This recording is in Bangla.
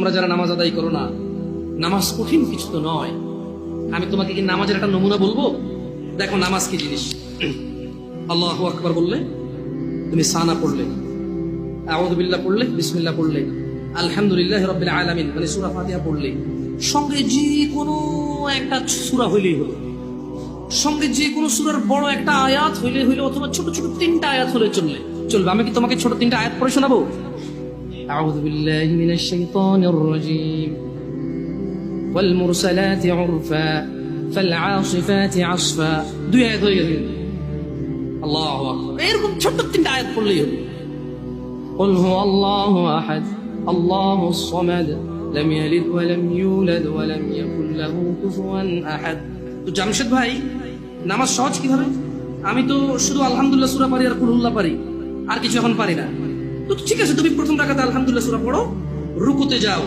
তোমরা যারা নামাজ আদায় করো না, নামাজ কঠিন কিছু তো নয়। আমি তোমাকে কি নামাজের একটা নমুনা বলবো? দেখো নামাজ কি জিনিস। আল্লাহু আকবার বললে, তুমি সানা পড়লে, আউযু বিল্লাহ পড়লে, বিসমিল্লাহ পড়লে, আলহামদুলিল্লাহ রাব্বিল আলামিন মানে সূরা ফাতিহা পড়লে, সঙ্গে যে কোনো একটা সূরা হইলেই হলো, সঙ্গে যে কোনো সূরার বড় একটা আয়াত হইলে হইলো, অথবা ছোট ছোট 3টা আয়াত হলে চলবে। আমি কি তোমাকে ছোট 3টা আয়াত পড়ে শোনাবো? আউযু বিল্লাহি মিনাশ শাইতানির রাজীম, ওয়াল মুরসালাতি উরফা ফাল আসিফাতি আসফা। 2 আয়াত হয়ে গেল। আল্লাহু আকবার। এরকম ছোট 3টা আয়াত পড়লেই হলো। قل هو الله أحد الله الصمد لم يلد ولم يولد ولم يكن له كفوا أحد। তো জামশেদ ভাই, নামাজ সহজ কিভাবে? আমি তো শুধু আলহামদুলিল্লাহ সূরা পারি আর কুল হুল্লাহ পারি, আর কিছু এখন পারি না। তো ঠিক আছে, তুমি প্রথম রাকাতে আলহামদুলিল্লাহ সূরা পড়ো, রুকুতে যাও,